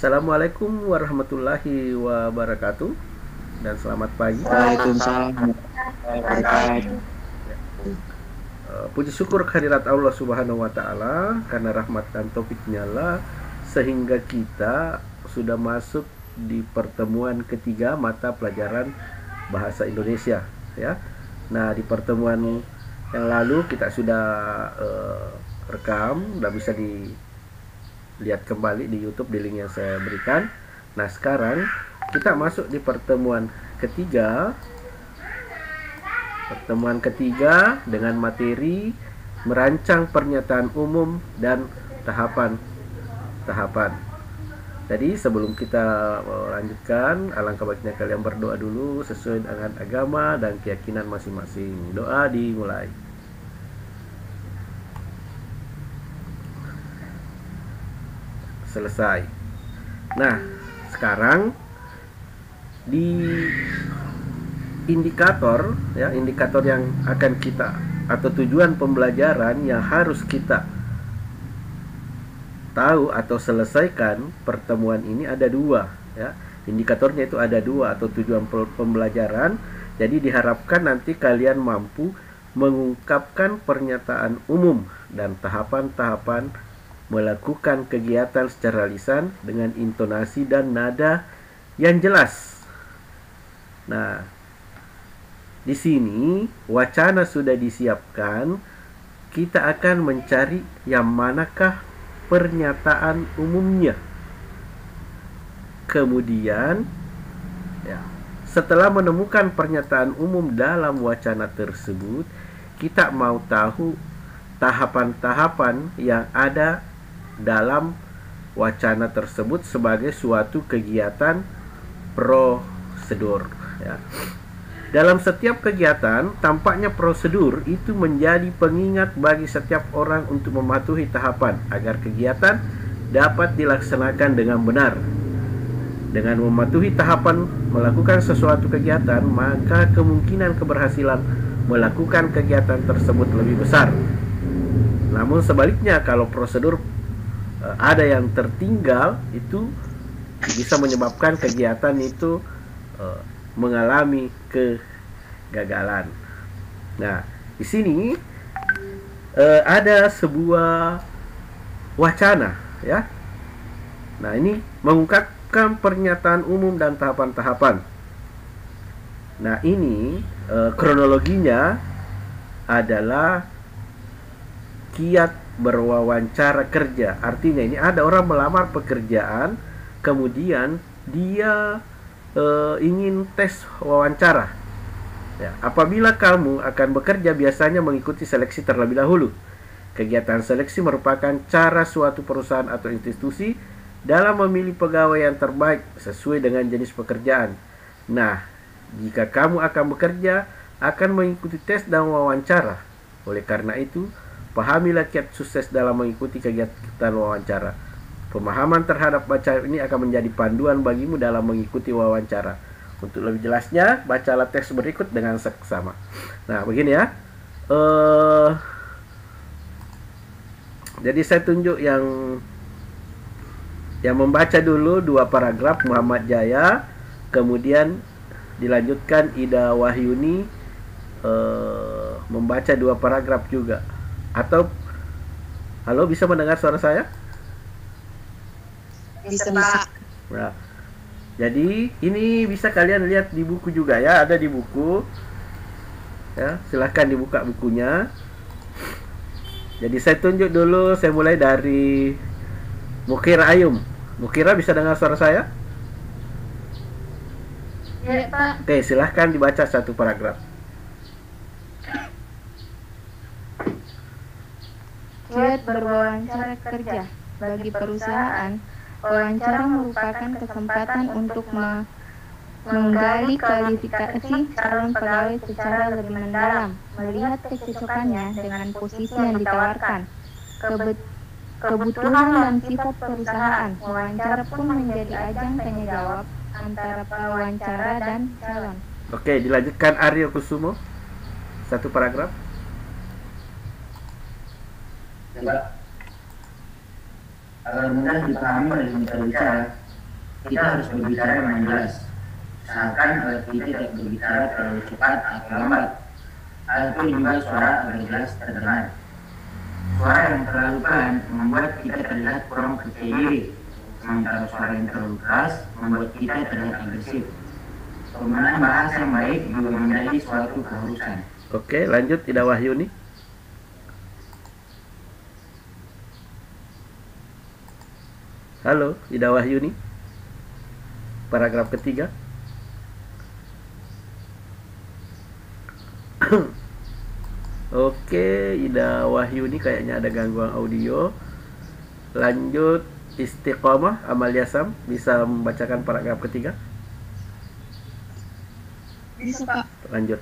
Assalamualaikum warahmatullahi wabarakatuh dan selamat pagi. Waalaikumsalam warahmatullahi wabarakatuh. Puji syukur kehadirat Allah Subhanahu wa taala karena rahmat dan taufiknya lah sehingga kita sudah masuk di pertemuan ketiga mata pelajaran bahasa Indonesia ya. Nah, di pertemuan yang lalu kita sudah rekam dan bisa dilihat kembali di YouTube di link yang saya berikan. Nah, sekarang kita masuk di pertemuan ketiga dengan materi merancang pernyataan umum dan tahapan-tahapan. Jadi sebelum kita lanjutkan, alangkah baiknya kalian berdoa dulu sesuai dengan agama dan keyakinan masing-masing. Doa dimulai. Selesai. Nah, sekarang di indikator yang akan kita atau tujuan pembelajaran yang harus kita tahu atau selesaikan pertemuan ini ada dua ya. Indikatornya itu ada dua atau tujuan pembelajaran. Jadi diharapkan nanti kalian mampu mengungkapkan pernyataan umum dan tahapan-tahapan melakukan kegiatan secara lisan dengan intonasi dan nada yang jelas. Nah, di sini wacana sudah disiapkan. Kita akan mencari yang manakah pernyataan umumnya. Kemudian ya, setelah menemukan pernyataan umum dalam wacana tersebut, kita mau tahu tahapan-tahapan yang ada dalam wacana tersebut sebagai suatu kegiatan prosedur ya. Dalam setiap kegiatan, tampaknya prosedur itu menjadi pengingat bagi setiap orang untuk mematuhi tahapan agar kegiatan dapat dilaksanakan dengan benar. Dengan mematuhi tahapan melakukan sesuatu kegiatan, maka kemungkinan keberhasilan melakukan kegiatan tersebut lebih besar. Namun sebaliknya, kalau prosedur ada yang tertinggal, itu bisa menyebabkan kegiatan itu mengalami kegagalan. Nah, di sini ada sebuah wacana ya. Nah, ini mengungkapkan pernyataan umum dan tahapan-tahapan. Nah, ini kronologinya adalah kiat berwawancara kerja. Artinya ini ada orang melamar pekerjaan, kemudian dia ingin tes wawancara ya. Apabila kamu akan bekerja, biasanya mengikuti seleksi terlebih dahulu. Kegiatan seleksi merupakan cara suatu perusahaan atau institusi dalam memilih pegawai yang terbaik sesuai dengan jenis pekerjaan. Nah, jika kamu akan bekerja, akan mengikuti tes dan wawancara. Oleh karena itu, pahamilah kiat sukses dalam mengikuti kegiatan wawancara. Pemahaman terhadap bacaan ini akan menjadi panduan bagimu dalam mengikuti wawancara. Untuk lebih jelasnya, bacalah teks berikut dengan seksama. Nah, begini ya. Jadi saya tunjuk yang membaca dulu dua paragraf Muhammad Jaya, kemudian dilanjutkan Ida Wahyuni membaca dua paragraf juga. Atau halo, bisa mendengar suara saya? Bisa. Nah, jadi ini bisa kalian lihat di buku juga ya, ada di buku. Ya, silahkan dibuka bukunya. Jadi saya tunjuk dulu, saya mulai dari Mukira Ayum. Mukira, bisa dengar suara saya? Ya, Pak. Oke, silahkan dibaca satu paragraf. Kiat berwawancara kerja. Bagi perusahaan, wawancara merupakan kesempatan untuk menggali kualifikasi calon pegawai secara lebih mendalam, melihat kecocokannya dengan posisi yang ditawarkan, kebutuhan dan sifat perusahaan. Wawancara pun menjadi ajang tanya jawab antara pewawancara dan calon. Oke, dilanjutkan Aryo Kusumo. Satu paragraf. Agar mudah dipahami oleh mitra bicara, kita harus berbicara dengan jelas. Usahakan agar kita tidak berbicara terlalu cepat atau lambat. Atur juga suara agar jelas terdengar. Suara yang terlalu pelan membuat kita terlihat kurang percaya diri, sementara suara yang terlalu keras membuat kita terlihat agresif. Penggunaan bahasa yang baik juga menjadi suatu keharusan. Oke, lanjut Ida Wahyuni. Halo, Ida Wahyuni. Paragraf ketiga. Oke, Ida Wahyuni kayaknya ada gangguan audio. Lanjut Istiqomah Amalia Sam, bisa membacakan paragraf ketiga? Bisa, Pak. Lanjut.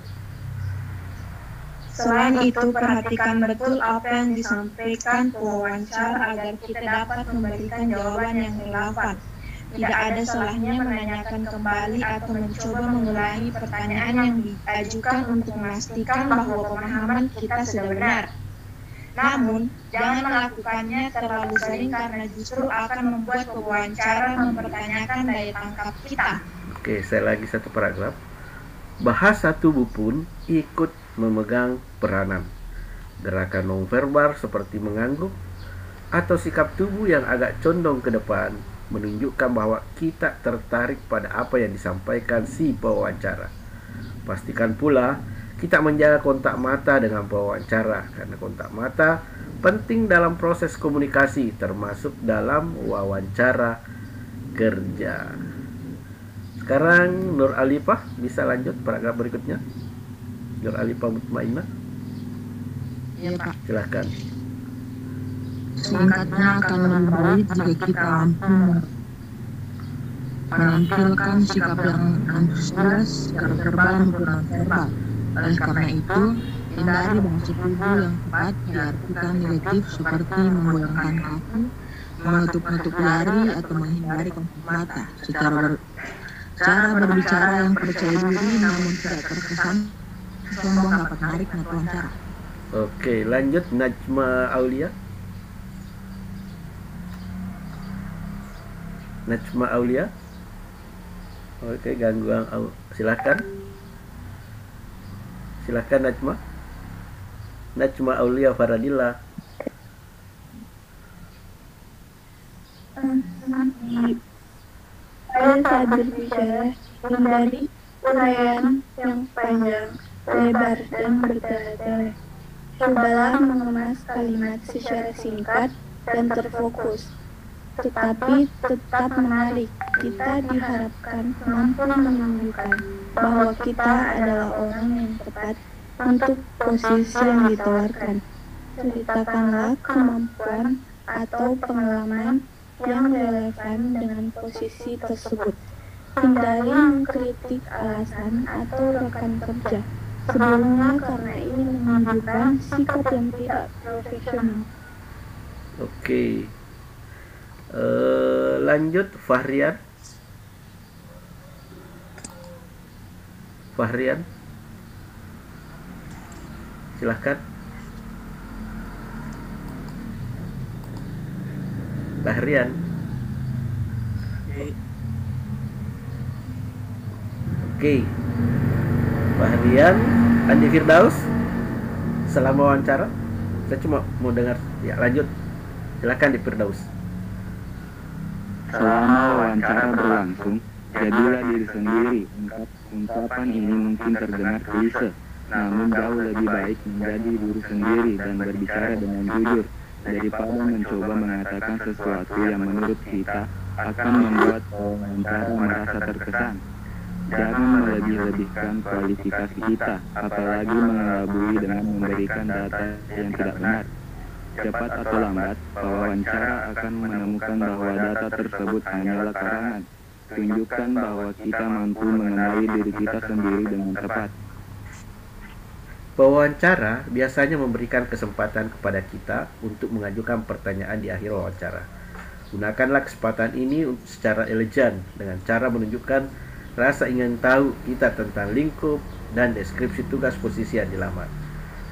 Selain itu, perhatikan betul apa yang disampaikan pewawancara agar kita dapat memberikan jawaban yang relevan. Tidak ada salahnya menanyakan kembali atau mencoba mengulangi pertanyaan yang diajukan untuk memastikan bahwa pemahaman kita sudah benar. Namun, jangan melakukannya terlalu sering karena justru akan membuat pewawancara mempertanyakan daya tangkap kita. Oke, saya lagi satu paragraf. Bahasa tubuh pun ikut memegang peranan. Gerakan nonverbal seperti mengangguk atau sikap tubuh yang agak condong ke depan menunjukkan bahwa kita tertarik pada apa yang disampaikan si pewawancara. Pastikan pula kita menjaga kontak mata dengan pewawancara, karena kontak mata penting dalam proses komunikasi, termasuk dalam wawancara kerja. Sekarang Nur Alifah, bisa lanjut paragraf berikutnya. Nur Alifah Mutmainah. Iya, Pak. Silahkan. Singkatnya akan lebih baik jika kita mampu menampilkan sikap yang antusias, secara verbal maupun non-verbal. Oleh karena itu, hindari bahasa tubuh yang tepat diartikan negatif seperti menggoyangkan kaki, menutup-nutup jari, atau menghindari kontak mata. Cara berbicara yang percaya diri namun tidak terkesan sombong dapat menarik minat wawancara. Oke, lanjut Najma Aulia. Najma Aulia. Oke, gangguan silakan. Silakan Najma. Najma Aulia Faradillah. Pada saat berbicara, hindari uraian yang panjang, lebar, dan bertele-tele. Cobalah mengemas kalimat secara singkat dan terfokus, tetapi tetap menarik. Kita diharapkan mampu menunjukkan bahwa kita adalah orang yang tepat untuk posisi yang ditawarkan. Ceritakanlah kemampuan atau pengalaman yang relevan dengan posisi tersebut. Hindari mengkritik alasan atau rekan kerja sebelumnya karena ini menunjukkan sikap yang tidak profesional. Oke. Lanjut Fahrian. Fahrian, silahkan. Fahrian. Oke. Fahrian, Andi Firdaus. Selama wawancara, saya cuma mau dengar. Ya, lanjut. Silakan di Firdaus. Selama wawancara berlangsung, jadilah diri sendiri. Ungkapan ini mungkin terdengar klise, namun jauh lebih baik menjadi diri sendiri dan berbicara dengan jujur daripada mencoba mengatakan sesuatu yang menurut kita akan membuat wawancara merasa terkesan. Jangan melebih-lebihkan kualifikasi kita, apalagi mengelabui dengan memberikan data yang tidak benar. Cepat atau lambat, pewawancara akan menemukan bahwa data tersebut hanyalah karangan. Tunjukkan bahwa kita mampu mengenali diri kita sendiri dengan tepat. Pewawancara biasanya memberikan kesempatan kepada kita untuk mengajukan pertanyaan di akhir wawancara. Gunakanlah kesempatan ini secara elegan dengan cara menunjukkan rasa ingin tahu kita tentang lingkup dan deskripsi tugas posisi yang dilamar,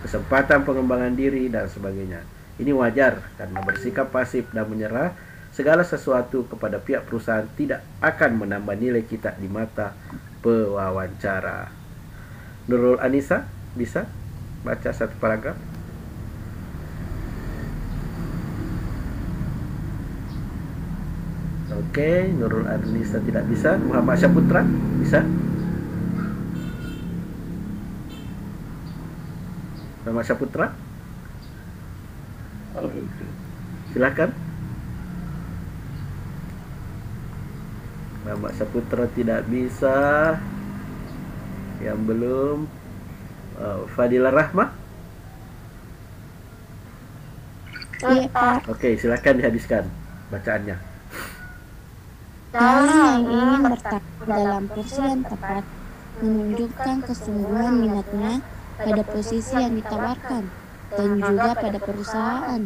kesempatan pengembangan diri, dan sebagainya. Ini wajar karena bersikap pasif dan menyerah segala sesuatu kepada pihak perusahaan tidak akan menambah nilai kita di mata pewawancara. Nurul Anissa, bisa baca satu paragraf? Oke, Nurul Anissa tidak bisa. Muhammad Syaputra, bisa? Muhammad Syaputra? Silakan. Muhammad Syaputra tidak bisa. Yang belum, Fadila Rahma. Iya, Pak. Oke, silakan dihabiskan bacaannya. Dalam yang ingin bertahan dalam porsi yang tepat, menunjukkan kesungguhan minatnya pada posisi yang ditawarkan dan juga pada perusahaan.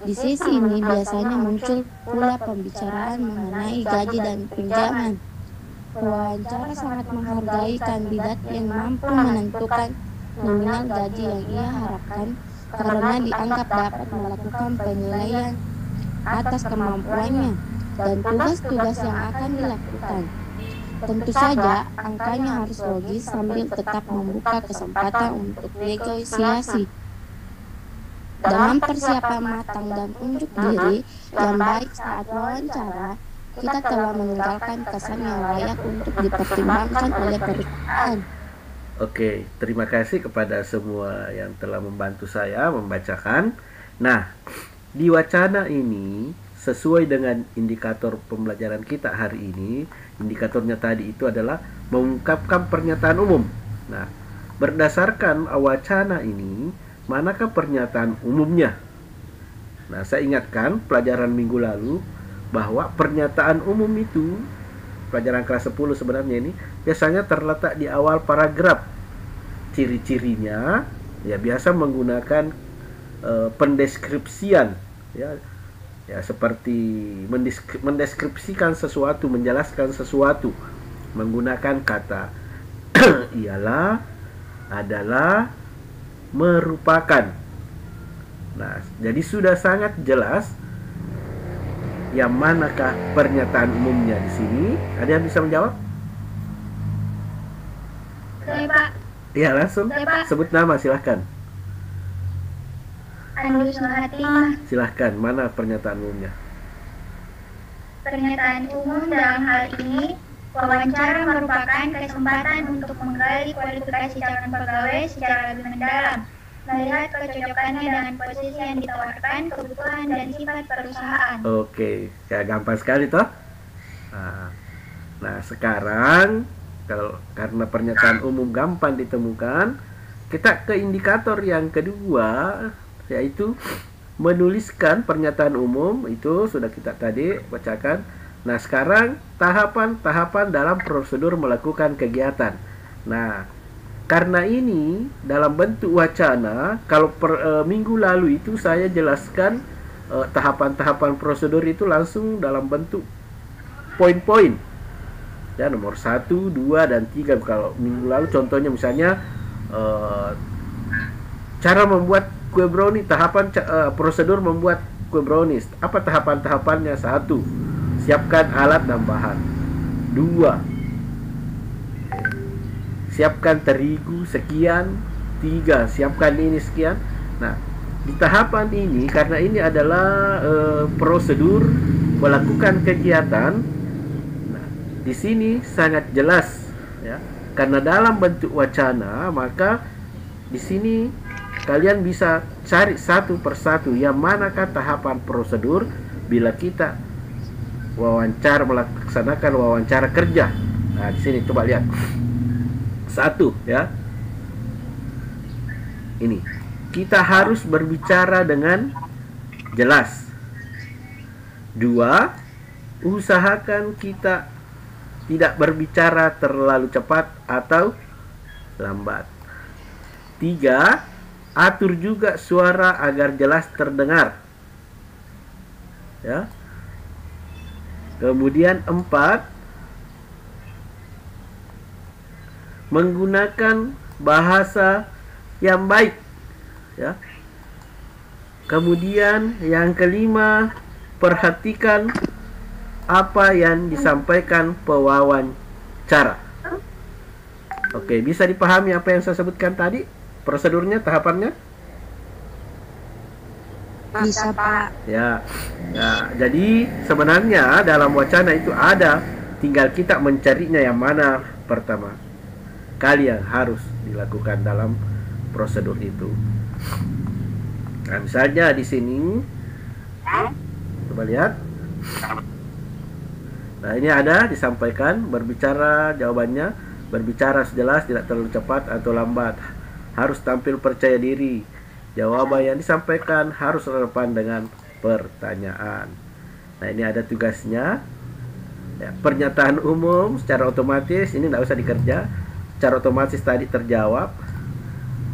Di sisi ini biasanya muncul pula pembicaraan mengenai gaji dan tunjangan. Pewawancara sangat menghargai kandidat yang mampu menentukan nominal gaji yang ia harapkan karena dianggap dapat melakukan penilaian atas kemampuannya dan tugas-tugas yang akan dilakukan. Tentu saja, angkanya harus logis sambil tetap membuka kesempatan untuk negosiasi. Dengan persiapan matang dan unjuk diri yang baik saat wawancara, kita telah meninggalkan kesan yang layak untuk dipertimbangkan oleh perusahaan. Oke, terima kasih kepada semua yang telah membantu saya membacakan. Nah, di wacana ini sesuai dengan indikator pembelajaran kita hari ini, indikatornya tadi itu adalah mengungkapkan pernyataan umum. Nah, berdasarkan wacana ini, manakah pernyataan umumnya? Nah, saya ingatkan pelajaran minggu lalu bahwa pernyataan umum itu, pelajaran kelas 10 sebenarnya ini, biasanya terletak di awal paragraf. Ciri-cirinya, ya biasa menggunakan pendeskripsian, ya seperti mendeskripsikan sesuatu, menjelaskan sesuatu menggunakan kata ialah, adalah, merupakan. Nah, jadi sudah sangat jelas yang manakah pernyataan umumnya di sini. Ada yang bisa menjawab? Saya, Pak. Iya, langsung Saya, Pak. sebut nama, silahkan. Andus Mahatimah. Silahkan, mana pernyataan umumnya? Pernyataan umum dalam hal ini, wawancara merupakan kesempatan untuk menggali kualifikasi calon pegawai secara lebih mendalam, melihat kecocokannya dengan posisi yang ditawarkan, kebutuhan dan sifat perusahaan. Oke, ya gampang sekali toh. Nah, sekarang karena pernyataan umum gampang ditemukan, kita ke indikator yang kedua, yaitu menuliskan pernyataan umum. Itu sudah kita tadi bacakan. Nah, sekarang tahapan-tahapan dalam prosedur melakukan kegiatan. Nah, karena ini dalam bentuk wacana, kalau minggu lalu itu saya jelaskan tahapan-tahapan prosedur itu langsung dalam bentuk poin-poin. Ya, nomor 1, 2, dan 3. Kalau minggu lalu contohnya misalnya cara membuat kue brownie, tahapan prosedur membuat kue brownies. Apa tahapan-tahapannya? 1, siapkan alat dan bahan. 2, siapkan terigu sekian. 3, siapkan ini sekian. Nah, di tahapan ini, karena ini adalah prosedur melakukan kegiatan, nah, di sini sangat jelas, ya. Karena dalam bentuk wacana, maka di sini kalian bisa cari satu persatu yang manakah tahapan prosedur bila kita melaksanakan wawancara kerja. Nah, di sini coba lihat. 1, ya. Ini, kita harus berbicara dengan jelas. 2, usahakan kita tidak berbicara terlalu cepat atau lambat. 3, atur juga suara agar jelas terdengar. Ya. Kemudian 4, menggunakan bahasa yang baik, ya. Kemudian yang kelima, perhatikan apa yang disampaikan pewawancara. Oke, bisa dipahami apa yang saya sebutkan tadi? Prosedurnya, tahapannya? Bisa, Pak. Ya. Nah, jadi sebenarnya dalam wacana itu ada, tinggal kita mencarinya yang mana pertama kali yang harus dilakukan dalam prosedur itu. Nah, misalnya di sini, coba lihat. Nah, ini ada disampaikan, berbicara, jawabannya, berbicara sejelas, tidak terlalu cepat atau lambat, harus tampil percaya diri, jawaban yang disampaikan harus relevan dengan pertanyaan. Nah, ini ada tugasnya. Ya, pernyataan umum secara otomatis, ini tidak usah dikerja, secara otomatis tadi terjawab.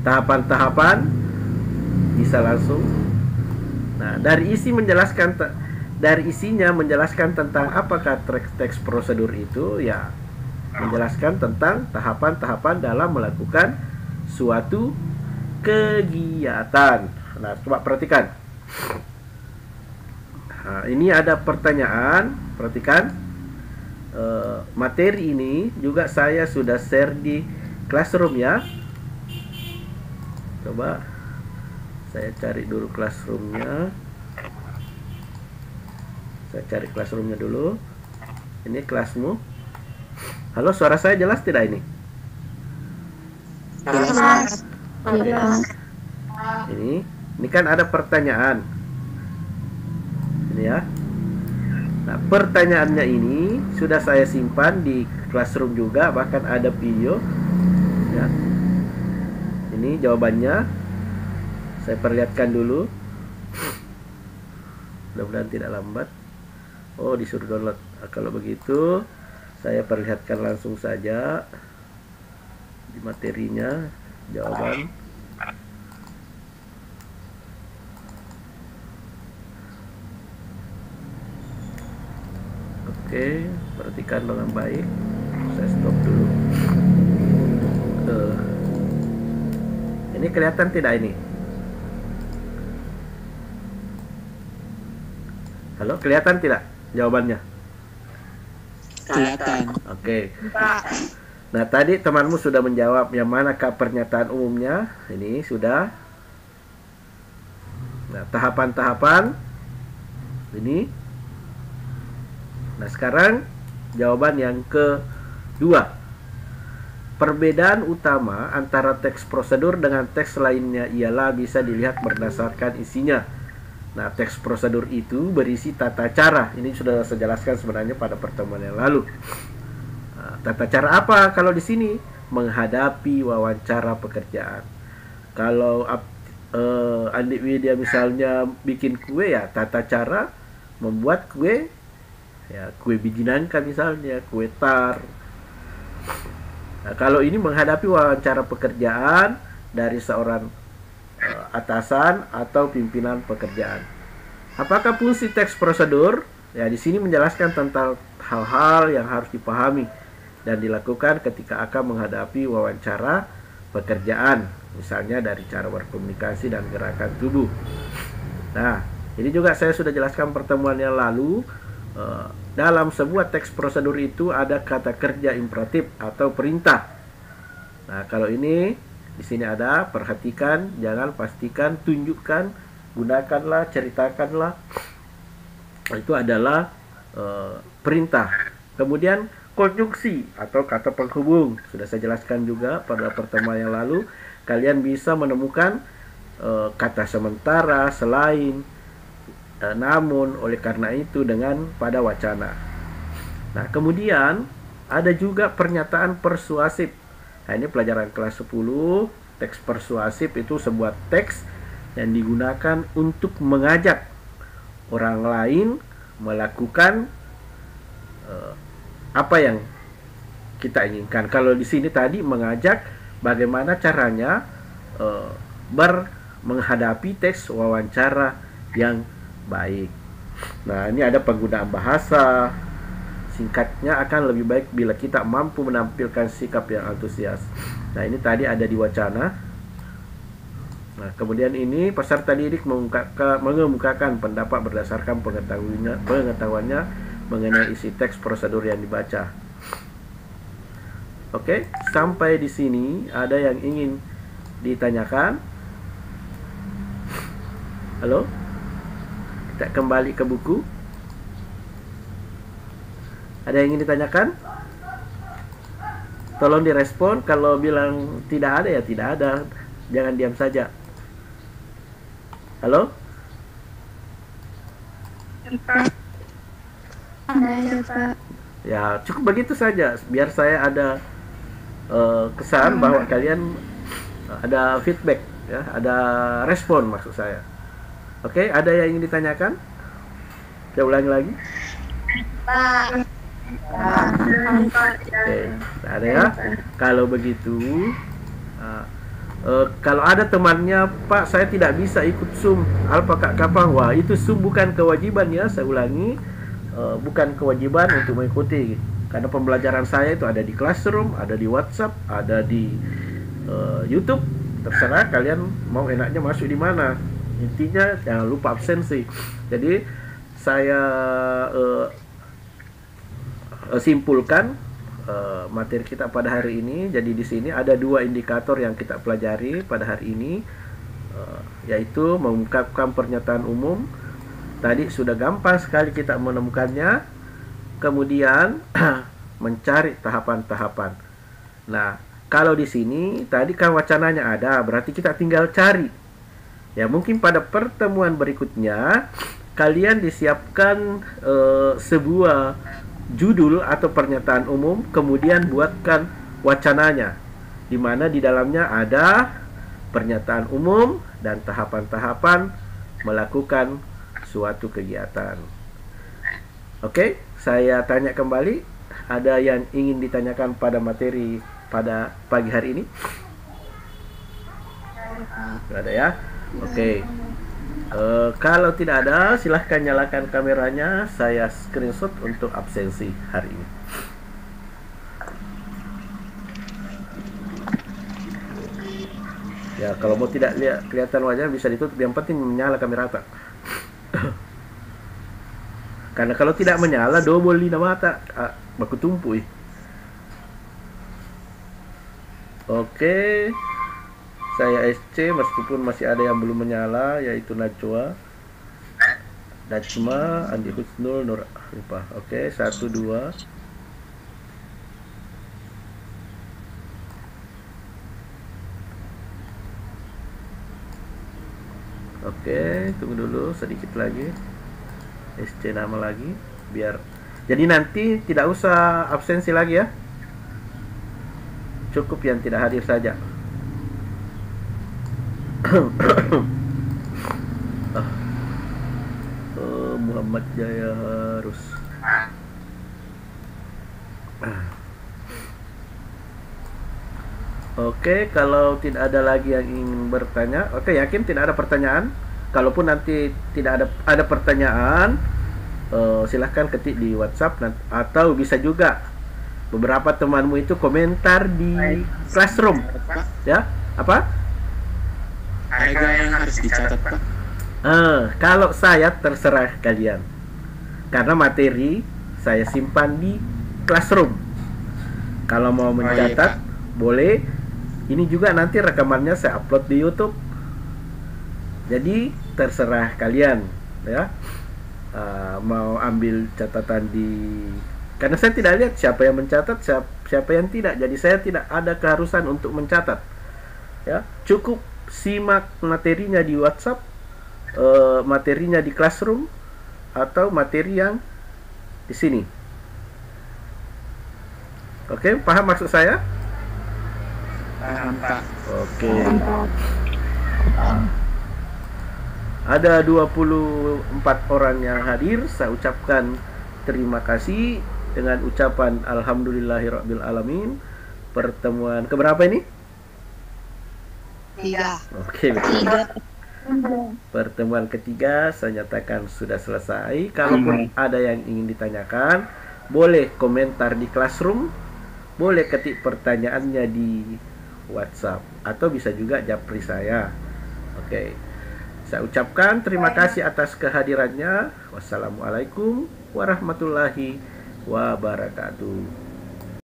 Tahapan-tahapan bisa langsung. Nah, dari isinya menjelaskan tentang apakah teks prosedur itu, ya menjelaskan tentang tahapan-tahapan dalam melakukan suatu kegiatan. Nah, coba perhatikan. Nah, ini ada pertanyaan, perhatikan. Materi ini juga saya sudah share di Classroom ya. Coba saya cari dulu Classroom-nya. Saya cari Classroom-nya dulu. Ini kelasmu. Halo, suara saya jelas tidak ini? Jelas. Ini kan ada pertanyaan. Ini ya. Nah, pertanyaannya ini sudah saya simpan di Classroom juga, bahkan ada video. Ya. Ini jawabannya. Saya perlihatkan dulu. Mudah-mudahan tidak lambat. Oh, disuruh download. Nah, kalau begitu saya perlihatkan langsung saja di materinya jawaban. Oke, perhatikan dengan baik. Saya stop dulu. Ini kelihatan tidak ini? Halo, kelihatan tidak jawabannya? Kelihatan. Oke. Nah, tadi temanmu sudah menjawab yang manakah pernyataan umumnya. Ini sudah. Nah, tahapan-tahapan ini. Nah, sekarang jawaban yang kedua. Perbedaan utama antara teks prosedur dengan teks lainnya ialah bisa dilihat berdasarkan isinya. Nah, teks prosedur itu berisi tata cara. Ini sudah saya jelaskan sebenarnya pada pertemuan yang lalu. Nah, tata cara apa kalau di sini? Menghadapi wawancara pekerjaan. Kalau Andik Widya misalnya bikin kue, ya tata cara membuat kue, ya kue biji nangka misalnya, kue tar. Nah, kalau ini menghadapi wawancara pekerjaan dari seorang atasan atau pimpinan pekerjaan. Apakah fungsi teks prosedur? Ya, di sini menjelaskan tentang hal-hal yang harus dipahami dan dilakukan ketika akan menghadapi wawancara pekerjaan, misalnya dari cara berkomunikasi dan gerakan tubuh. Nah, ini juga saya sudah jelaskan pertemuan yang lalu. Dalam sebuah teks prosedur itu ada kata kerja imperatif atau perintah. Nah, kalau ini di sini ada, perhatikan, jangan, pastikan, tunjukkan, gunakanlah, ceritakanlah. Itu adalah perintah. Kemudian konjungsi atau kata penghubung sudah saya jelaskan juga pada pertemuan yang lalu. Kalian bisa menemukan kata sementara, selain, namun, oleh karena itu, dengan pada wacana. Nah, kemudian ada juga pernyataan persuasif. Nah, ini pelajaran kelas 10. Teks persuasif itu sebuah teks yang digunakan untuk mengajak orang lain melakukan apa yang kita inginkan. Kalau di sini tadi mengajak bagaimana caranya menghadapi teks wawancara yang baik. Nah, ini ada penggunaan bahasa. Singkatnya akan lebih baik bila kita mampu menampilkan sikap yang antusias. Nah, ini tadi ada di wacana. Nah, kemudian ini peserta didik mengemukakan pendapat berdasarkan pengetahuannya mengenai isi teks prosedur yang dibaca. Oke, sampai di sini ada yang ingin ditanyakan? Halo? Kita kembali ke buku. Ada yang ingin ditanyakan? Tolong direspon. Kalau bilang tidak ada ya tidak ada. Jangan diam saja. Halo? Ada Pak. Ya, cukup begitu saja. Biar saya ada kesan bahwa kalian ada feedback, ya, ada respon maksud saya. Oke, ada yang ingin ditanyakan? Saya ulangi lagi. Oke, ada ya. Kalau begitu, kalau ada temannya, Pak, saya tidak bisa ikut Zoom. Apakah kapan? Wah, itu Zoom bukan kewajiban ya. Saya ulangi, bukan kewajiban untuk mengikuti. Karena pembelajaran saya itu ada di Classroom, ada di WhatsApp, ada di YouTube. Terserah kalian mau enaknya masuk di mana. Intinya jangan lupa absensi. Jadi saya simpulkan materi kita pada hari ini. Jadi di sini ada 2 indikator yang kita pelajari pada hari ini, yaitu mengungkapkan pernyataan umum. Tadi sudah gampang sekali kita menemukannya. Kemudian mencari tahapan-tahapan. Nah, kalau di sini tadi kan wacananya ada, berarti kita tinggal cari. Ya, mungkin pada pertemuan berikutnya kalian disiapkan sebuah judul atau pernyataan umum, kemudian buatkan wacananya, di mana di dalamnya ada pernyataan umum dan tahapan-tahapan melakukan suatu kegiatan. Oke, saya tanya kembali, ada yang ingin ditanyakan pada materi pada pagi hari ini? Tidak ada ya? Oke. Kalau tidak ada, silahkan nyalakan kameranya. Saya screenshot untuk absensi hari ini. Ya, kalau mau tidak lihat kelihatan wajah bisa ditutup. Yang penting menyala kamera tak. Karena kalau tidak menyala double lina mata, baku tumpui. Oke. Saya SC meskipun masih ada yang belum menyala, yaitu Najwa, Dajma, Andi Husnul, Nur Arifah. Oke, 1 2. Oke, tunggu dulu sedikit lagi. SC nama lagi biar jadi nanti tidak usah absensi lagi ya, cukup yang tidak hadir saja. Muhammad Jaya harus Oke, kalau tidak ada lagi yang ingin bertanya, oke, yakin tidak ada pertanyaan. Kalaupun nanti tidak ada pertanyaan, silahkan ketik di WhatsApp atau bisa juga beberapa temanmu itu komentar di Classroom. Ya, apa? Harga yang harus dicatat, Pak. Kalau saya terserah kalian, karena materi saya simpan di Classroom. Kalau mau mencatat, boleh. Ini juga nanti rekamannya saya upload di YouTube. Jadi terserah kalian ya, mau ambil catatan karena saya tidak lihat siapa yang mencatat, siapa yang tidak. Jadi saya tidak ada keharusan untuk mencatat ya. Cukup simak materinya di WhatsApp, materinya di Classroom, atau materi yang di sini. Oke, paham maksud saya? Paham, Pak. Oke. Ada 24 orang yang hadir. Saya ucapkan terima kasih dengan ucapan alhamdulillahirabbil alamin. Pertemuan keberapa ini? 3. Oke. Pertemuan ketiga saya nyatakan sudah selesai. Kalaupun ada yang ingin ditanyakan, boleh komentar di Classroom, boleh ketik pertanyaannya di WhatsApp, atau bisa juga japri saya. Oke. Saya ucapkan terima kasih atas kehadirannya. Wassalamualaikum warahmatullahi wabarakatuh.